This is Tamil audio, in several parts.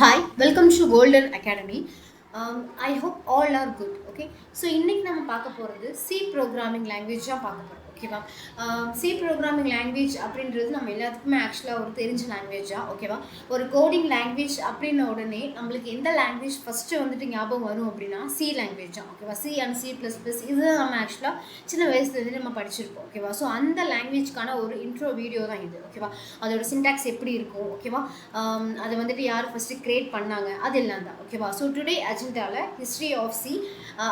Hi, welcome to Golden Academy. I hope all are good. Okay, so இன்னைக்கு நம்ம பார்க்க போகிறது C ப்ரோக்ராமிங் லாங்குவேஜ் தான் பார்க்க போகிறோம். ஓகேவா? சி ப்ரோக்ராமிங் லாங்குவேஜ் அப்படின்றது நம்ம எல்லாத்துக்குமே ஆக்சுவலாக ஒரு தெரிஞ்ச லாங்குவேஜ் தான். ஓகேவா? ஒரு கோடிங் லாங்குவேஜ் அப்படின்ன உடனே நம்மளுக்கு எந்த லாங்குவேஜ் ஃபஸ்ட்டு வந்துட்டு ஞாபகம் வரும் அப்படின்னா சி லாங்குவேஜ் தான். ஓகேவா? சி அண்ட் C++ இதுதான் நம்ம ஆக்சுவலாக சின்ன வயசுலேருந்து நம்ம படிச்சிருப்போம். ஓகேவா? ஸோ அந்த லாங்குவேஜ்க்கான ஒரு இன்ட்ரோ வீடியோ தான் இது. ஓகேவா? அதோட சின்டாக்ஸ் எப்படி இருக்கும்? ஓகேவா? அதை வந்துட்டு யார் ஃபஸ்ட்டு கிரியேட் பண்ணாங்க அதெல்லாம் தான். ஓகேவா? ஸோ டுடே அஜெண்டாவில் ஹிஸ்ட்ரி ஆஃப் சி,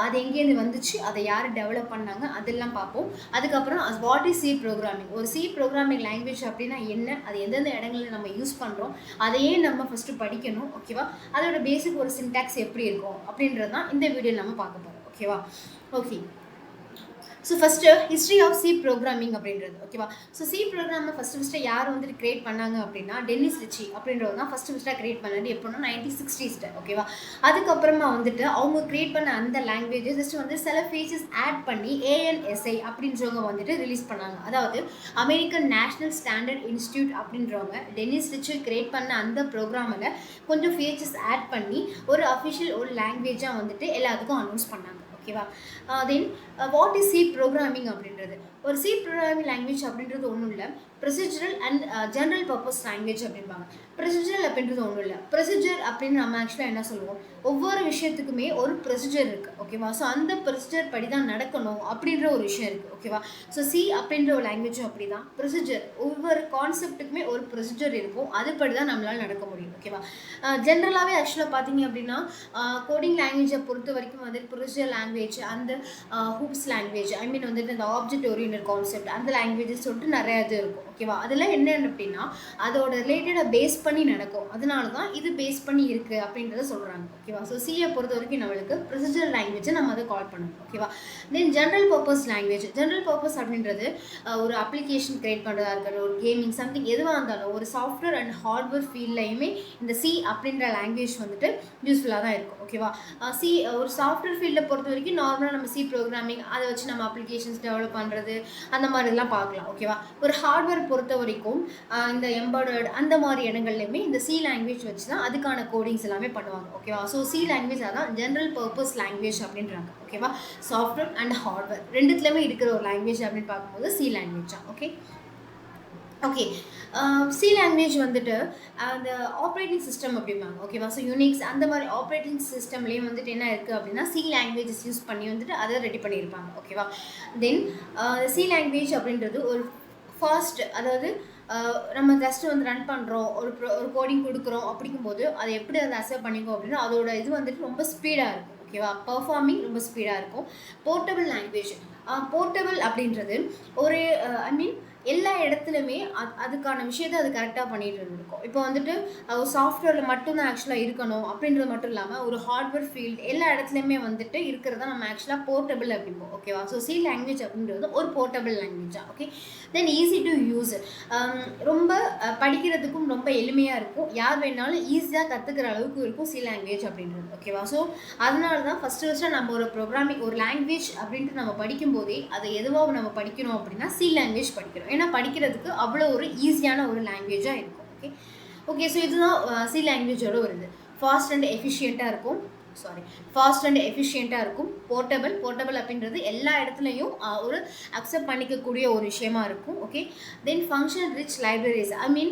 அது எங்கேருந்து வந்துச்சு, அதை யார் டெவலப் பண்ணாங்க அதெல்லாம் பார்ப்போம். அதுக்கப்புறம் வாட் இஸ் சி ப்ரோக்ராமிங், ஒரு சி ப்ரோக்ராமிங் லாங்குவேஜ் அப்படின்னா என்ன, அது எந்தெந்த இடங்களில் நம்ம யூஸ் பண்ணுறோம், அதையே நம்ம ஃபஸ்ட்டு படிக்கணும். ஓகேவா? அதோட பேசிக் ஒரு சின்டாக்ஸ் எப்படி இருக்கும் அப்படின்றது தான் இந்த வீடியோ நம்ம பார்க்க போகிறோம். ஓகேவா? Okay, so first history of C programming அப்படின்றது. ஓகேவா? ஸோ சி ப்ரோக்ராமை ஃபஸ்ட்டு யார் வந்துட்டு கிரியேட் பண்ணாங்க அப்படின்னா டென்னிஸ் ரிச்சி அப்படின்றது தான் ஃபஸ்ட்டாக கிரியேட் பண்ணது. எப்போனா 1960s. ஓகேவா? அதுக்கப்புறமா வந்துட்டு அவங்க கிரியேட் பண்ண அந்த லாங்குவேஜ் ஜஸ்ட் வந்து சில ஃபீச்சர்ஸ் ஆட் பண்ணி ANSI அப்படின்றவங்க வந்துட்டு ரிலீஸ் பண்ணாங்க. அதாவது அமெரிக்கன் நேஷ்னல் ஸ்டாண்டர்ட் இன்ஸ்டியூட் அப்படின்றவங்க டென்னிஸ் ரிச்சி கிரியேட் பண்ண அந்த ப்ரோக்ராமில் கொஞ்சம் ஃபீச்சர்ஸ் ஆட் பண்ணி ஒரு அஃபிஷியல் ஒரு லாங்குவேஜாக வந்துட்டு எல்லாத்துக்கும் அனௌன்ஸ் பண்ணாங்க. ஓகேவா? Then what is C programming அப்படின்றது, ஒரு சி ப்ரோக்ராமிங் லாங்குவேஜ் அப்படின்றது ஒன்றும் இல்லை, procedural and general purpose language அப்படின்பாங்க. ப்ரொசீஜரல் அப்படின்றது ஒன்றும் இல்லை, ப்ரொசீஜர் அப்படின்னு நம்ம ஆக்சுவலாக என்ன சொல்லுவோம், ஒவ்வொரு விஷயத்துக்குமே ஒரு ப்ரொசீஜர் இருக்குது. ஓகேவா? ஸோ அந்த ப்ரொசீஜர் படி தான் நடக்கணும் அப்படின்ற ஒரு விஷயம் இருக்குது. ஓகேவா? ஸோ சி அப்படின்ற ஒரு லாங்குவேஜும் அப்படி தான், ப்ரொசீஜர், ஒவ்வொரு கான்செப்ட்டுக்குமே ஒரு ப்ரொசீஜர் இருக்கும், அதுபடி தான் நம்மளால் நடக்க முடியும். ஓகேவா? ஜென்ரலாகவே ஆக்சுவலாக பார்த்தீங்க அப்படின்னா கோடிங் லாங்குவேஜை பொறுத்த வரைக்கும் வந்து ப்ரொசீஜர் லாங்குவேஜ், அந்த ஹூப்ஸ் லாங்குவேஜ், ஐ மீன் வந்துட்டு இந்த ஆப்ஜெக்ட் ஓரியன்டட் கான்செப்ட், அந்த லாங்குவேஜஸ் சொல்லிட்டு நிறையா இது இருக்கும். ஓகேவா? அதெல்லாம் என்ன அப்படின்னா அதோட ரிலேட்டடாக பேஸ் பண்ணி நடக்கும், அதனால தான் இது பேஸ் பண்ணி இருக்குது அப்படின்றத சொல்கிறாங்க. ஓகேவா? ஸோ சியை பொறுத்த வரைக்கும் நம்மளுக்கு ப்ரொசீஜர் லாங்குவேஜை நம்ம அதை கால் பண்ணணும். ஓகேவா? தென் general purpose language, general purpose அப்படின்றது ஒரு அப்ளிகேஷன் கிரியேட் பண்ணுறதா இருக்கட்டும், ஒரு கேமிங் சம்திங் எதுவாக இருந்தாலும் ஒரு சாஃப்ட்வேர் அண்ட் ஹார்ட்வேர் ஃபீல்ட்லையுமே இந்த சி அப்படின்ற லாங்குவேஜ் வந்துட்டு யூஸ்ஃபுல்லாக தான் இருக்கும். ஓகேவா? சி ஒரு சாஃப்ட்வேர் ஃபீல்டை பொறுத்த வரைக்கும் நார்மலாக நம்ம சி ப்ரோக்ராமிங் அதை வச்சு நம்ம அப்ளிகேஷன்ஸ் டெவலப் பண்ணுறது அந்த மாதிரிலாம் பார்க்கலாம். ஓகேவா? ஒரு ஹார்ட்வேர் பொறுத்த வரைக்கும் இந்த எம்ப்ராய்டர்டு அந்த மாதிரி இடங்கள்லையுமே இந்த சி லாங்குவேஜ் வச்சு தான் அதுக்கான கோடிங்ஸ் எல்லாமே பண்ணுவாங்க. ஓகேவா? ஸோ சி லாங்குவேஜ் அதான் ஜென்ரல் பர்பஸ் லாங்குவேஜ் அப்படின்றாங்க. ஓகேவா? சாஃப்ட்வேர் அண்ட் ஹார்ட்வேர் ரெண்டுத்துலேயுமே இருக்கிற ஒரு லாங்குவேஜ் அப்படின்னு பார்க்கும்போது சி லாங்குவேஜ் தான். ஓகே, சி லாங்குவேஜ் வந்துட்டு அந்த ஆப்ரேட்டிங் சிஸ்டம் அப்படிம்பாங்க. ஓகேவா? ஸோ யூனிக்ஸ் அந்த மாதிரி ஆப்ரேட்டிங் சிஸ்டம்லேயும் வந்துட்டு என்ன இருக்குது அப்படின்னா சி லாங்குவேஜஸ் யூஸ் பண்ணி வந்துட்டு அதை ரெடி பண்ணியிருப்பாங்க. ஓகேவா? தென் சி லாங்குவேஜ் அப்படின்றது ஒரு ஃபாஸ்ட், அதாவது நம்ம ஜஸ்ட்டு வந்து ரன் பண்ணுறோம், ஒரு கோடிங் கொடுக்குறோம் அப்படிங்கும்போது அதை எப்படி அதை அக்செப்ட் பண்ணிக்கோ அப்படின்னா அதோட இது வந்துட்டு ரொம்ப ஸ்பீடாக இருக்கும். ஓகேவா? பர்ஃபார்மிங் ரொம்ப ஸ்பீடாக இருக்கும். போர்ட்டபிள் லாங்குவேஜ், போர்ட்டபிள் அப்படின்றது ஒரு ஐ மீன் எல்லா இடத்துலையுமே அதுக்கான விஷயத்தை அது கரெக்டாக பண்ணிட்டு இருந்திருக்கும். இப்போ வந்துட்டு ஒரு சாஃப்ட்வேரில் மட்டும்தான் ஆக்சுவலாக இருக்கணும் அப்படின்றது மட்டும் இல்லாமல் ஒரு ஹார்ட்வேர் ஃபீல்ட் எல்லா இடத்துலையுமே வந்துட்டு இருக்கிறதா நம்ம ஆக்சுவலாக போர்ட்டபிள் அப்படிம்போம். ஓகேவா? ஸோ சி லாங்குவேஜ் அப்படின்றது ஒரு போர்ட்டபிள் லாங்குவேஜா. Okay, then easy to use, ரொம்ப படிக்கிறதுக்கும் ரொம்ப எளிமையாக இருக்கும், யார் வேணாலும் ஈஸியாக கற்றுக்கிற அளவுக்கு இருக்கும் சி லாங்குவேஜ் அப்படின்றது. ஓகேவா? ஸோ அதனால தான் ஃபஸ்ட்டு நம்ம ஒரு ப்ரோக்ராமிங் ஒரு லாங்குவேஜ் அப்படின்ட்டு நம்ம படிக்கும்போதே அதை எதுவாக நம்ம படிக்கணும் அப்படின்னா சி லாங்குவேஜ் படிக்கணும். ஏன்னா படிக்கிறதுக்கு அவ்வளோ ஒரு ஈஸியான ஒரு லாங்குவேஜாக இருக்கும். ஓகே, ஸோ இதுதான் சி லாங்குவேஜோட ஒரு இது. ஃபாஸ்ட் அண்ட் எஃபிஷியண்ட்டாக இருக்கும். போர்ட்டபிள் அப்படின்றது எல்லா இடத்துலையும் ஒரு அக்செப்ட் பண்ணிக்கக்கூடிய ஒரு விஷயமா இருக்கும். Okay, then function rich libraries, I mean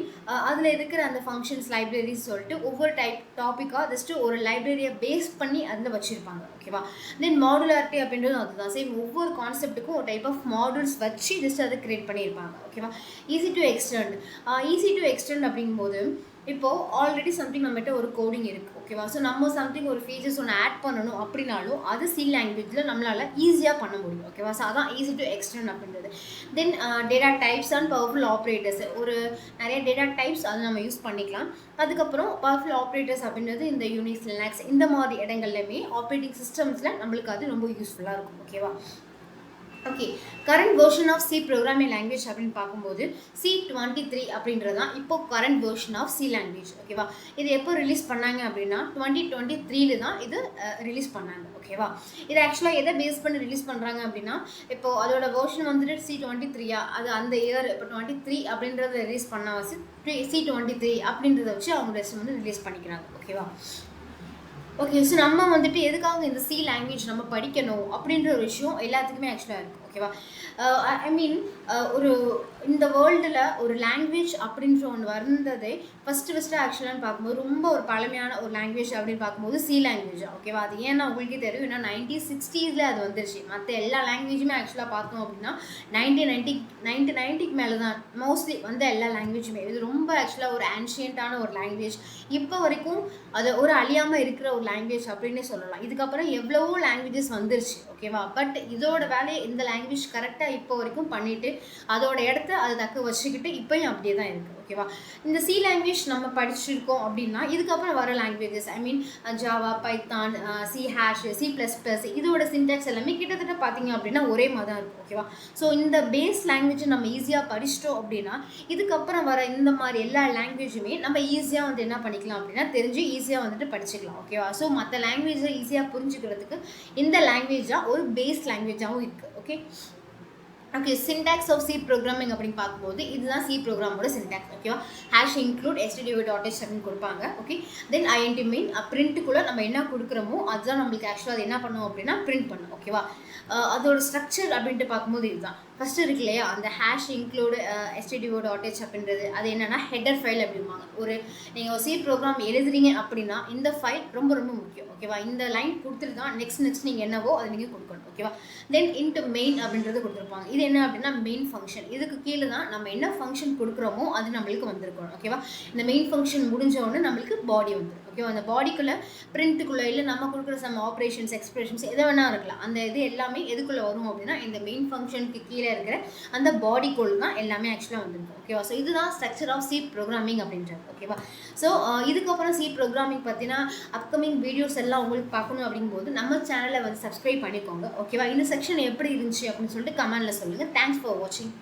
அதில் இருக்கிற அந்த ஃபங்க்ஷன்ஸ் லைப்ரரிஸ் சொல்லிட்டு ஒவ்வொரு டாப்பிக்காக ஜஸ்ட்டு ஒரு லைப்ரரியை பேஸ் பண்ணி அதில் வச்சுருப்பாங்க. ஓகேவா? தென் மாடுலாரிட்டி அப்படின்றது அதுதான் சேம், ஒவ்வொரு கான்செப்ட்டுக்கும் ஒரு டைப் ஆஃப் மாடுல்ஸ் வச்சு ஜஸ்ட் அதை கிரியேட் பண்ணியிருப்பாங்க. ஓகேவா? ஈஸி டு எக்ஸ்டெண்ட் அப்படிங்கும்போது இப்போது ஆல்ரெடி சம்திங் நம்மகிட்ட ஒரு கோடிங் இருக்குது. ஓகேவா? ஸோ நம்ம சம்திங் ஒரு ஃபீச்சர்ஸ் ஒன்று ஆட் பண்ணணும் அப்படின்னாலும் அது சி லாங்குவேஜில் நம்மளால் ஈஸியாக பண்ண முடியும். ஓகேவா? ஸோ அதான் ஈஸி டு எக்ஸ்டெண்ட் அப்படின்றது. Then data types and powerful operators, ஒரு நிறைய டேட்டா டைப்ஸ் அதை நம்ம யூஸ் பண்ணிக்கலாம். அதுக்கப்புறம் பவர்ஃபுல் ஆப்ரேட்டர்ஸ் அப்படின்றது இந்த யூனிக்ஸ், லினக்ஸ் இந்த மாதிரி இடங்கள்லையுமே ஆப்ரேட்டிங் சிஸ்டம்ஸில் நம்மளுக்கு அது ரொம்ப யூஸ்ஃபுல்லாக இருக்கும். ஓகேவா? Okay, current version of C programming language அப்படின்னு பார்க்கும்போது C23 அப்படின்றது தான் இப்போ current version of C language. ஓகேவா? இது எப்போ ரிலீஸ் பண்ணாங்க அப்படின்னா 2023 தான் இது ரிலீஸ் பண்ணாங்க. ஓகேவா? இது ஆக்சுவலாக எதை பேஸ் பண்ணி ரிலீஸ் பண்ணுறாங்க அப்படின்னா, இப்போ அதோட வெர்ஷன் வந்துட்டு C23 அது அந்த இயர் இப்போ 23 அப்படின்றத ரிலீஸ் பண்ண வச்சு C23 அப்படின்றத வச்சு அவங்க ரெஸ்ட் வந்து ரிலீஸ் பண்ணிக்கிறாங்க. ஓகேவா? ஓகே, ஸோ நம்ம வந்துட்டு எதுக்காக இந்த சி லாங்குவேஜ் நம்ம படிக்கணும் அப்படின்ற ஒரு விஷயம் எல்லாத்துக்குமே ஆக்சுவலாக இருக்கும். ஓகேவா? ஐ மீன் ஒரு இந்த வேர்ல்டில் ஒரு லாங்குவேஜ் அப்படின்ற ஒன்று வந்ததே ஃபஸ்ட்டு ஆக்சுவலான்னு பார்க்கும்போது ரொம்ப ஒரு பழமையான ஒரு லாங்குவேஜ் அப்படின்னு பார்க்கும்போது சி லாங்குவேஜா. ஓகேவா? அது ஏன்னா உங்களுக்கே தெரியும், ஏன்னா 1960s அது வந்துருச்சு. மற்ற எல்லா லாங்குவேஜுமே ஆக்சுவலாக பார்த்தோம் அப்படின்னா 1990க்கு மேலே தான் மோஸ்ட்லி வந்த எல்லா லாங்குவேஜுமே. இது ரொம்ப ஆக்சுவலாக ஒரு ஆன்ஷியண்ட்டான ஒரு லாங்குவேஜ். இப்போ வரைக்கும் அது ஒரு அழியாமல் இருக்கிற ஒரு லாங்குவேஜ் அப்படின்னே சொல்லலாம். இதுக்கப்புறம் எவ்வளவோ லாங்குவேஜஸ் வந்துருச்சு. ஓகேவா? பட் இதோட வேலையை இந்த லாங்குவேஜ் கரெக்டாக இப்போ வரைக்கும் பண்ணிவிட்டு அதோட இடத்த அதை தக்க வச்சுக்கிட்டு இப்போயும் அப்படியே தான் இருக்குது. ஓகேவா? இந்த சி லாங்குவேஜ் நம்ம படிச்சிருக்கோம் அப்படின்னா இதுக்கப்புறம் வர languages I mean Java, Python, C hash, C++, இதோட சின்டாக்ஸ் எல்லாமே கிட்டத்தட்ட பார்த்தீங்க அப்படின்னா ஒரே மாதிரி தான் இருக்கும். ஓகேவா? ஸோ இந்த பேஸ் லாங்குவேஜை நம்ம ஈஸியாக படிச்சிட்டோம் அப்படின்னா இதுக்கப்புறம் வர இந்த மாதிரி எல்லா லாங்குவேஜுமே நம்ம ஈஸியாக வந்து என்ன பண்ணிக்கலாம் அப்படின்னா தெரிஞ்சு ஈஸியாக வந்துட்டு படிச்சுக்கலாம். ஓகேவா? ஸோ மற்ற லாங்குவேஜை ஈஸியாக புரிஞ்சுக்கிறதுக்கு இந்த லாங்குவேஜாக ஒரு பேஸ் லாங்குவேஜாகவும் இருக்குது. Okay, okay, syntax of C programming அப்படின்னு பார்க்கும்போது இதுதான் சி ப்ரோக்ராமோட சின்டாக்ஸ். ஓகேவா? ஹேஷ் இன்க்ளூட் stdio.h அப்படின்னு கொடுப்பாங்க. ஓகே, தென் ஐஎன்டி மெயின் பிரிண்ட்டுக்குள்ளே நம்ம என்ன கொடுக்குறோமோ அதுதான் நம்மளுக்கு ஆக்சுவலாக அது என்ன பண்ணுவோம் அப்படின்னா பிரிண்ட் பண்ணும். ஓகேவா? அதோட ஸ்ட்ரக்சர் அப்படின்ட்டு பார்க்கும்போது இதுதான் ஃபஸ்ட்டு இருக்கு இல்லையா, அந்த ஹேஷ் இன்க்ளூடு stdio.h அப்படின்றது அது என்னென்னா ஹெடர் ஃபைல் அப்படிம்பாங்க. ஒரு நீங்கள் சி ப்ரோக்ராம் எழுதுறீங்க அப்படின்னா இந்த ஃபைல் ரொம்ப ரொம்ப முக்கியம். ஓகேவா? இந்த லைன் கொடுத்துட்டு தான் நெக்ஸ்ட் நீங்கள் என்னவோ அதை நீங்கள் கொடுக்கணும். ஓகேவா? தென் இன்ட்டு மெயின் அப்படின்றது கொடுத்துருப்பாங்க. இது என்ன அப்படின்னா மெயின் ஃபங்க்ஷன். இதுக்கு கீழே தான் நம்ம என்ன ஃபங்க்ஷன் கொடுக்குறோமோ அது நம்மளுக்கு வந்திருக்கணும். ஓகேவா? இந்த மெயின் ஃபங்க்ஷன் முடிஞ்சோடனே நம்மளுக்கு பாடி வந்துடும். ஓகேவா? அந்த பாடிக்குள்ளே பிரிண்ட்டுக்குள்ளே இல்லை நம்ம கொடுக்குற சம் ஆப்ரேஷன்ஸ், எக்ஸ்பிரஷன்ஸ் எதை வேணால் இருக்கலாம். அந்த இது எல்லாமே எதுக்குள்ளே வரும் அப்படின்னா இந்த மெயின் ஃபங்க்ஷனுக்கு கீழே இருக்கிற அந்த பாடிக்குள்ள தான் எல்லாமே ஆக்சுவலாக வந்துருக்கும். ஓகேவா? ஸோ இதுதான் ஸ்ட்ரக்சர் ஆஃப் சி ப்ரோக்ராமிங் அப்படின்றது. ஓகேவா? ஸோ இதுக்கப்புறம் சி ப்ரோக்ராமிங் பற்றினா அப்கமிங் வீடியோஸ் எல்லாம் உங்களுக்கு பார்க்கணும் அப்படிங்கும்போது நம்ம சேனலை வந்து சப்ஸ்கிரைப் பண்ணிக்கோங்க. ஓகேவா? இந்த செக்ஷன் எப்படி இருந்துச்சு அப்படின்னு சொல்லிட்டு கமெண்ட்டில் சொல்லுங்கள். தேங்க்ஸ் ஃபார் வாட்சிங்.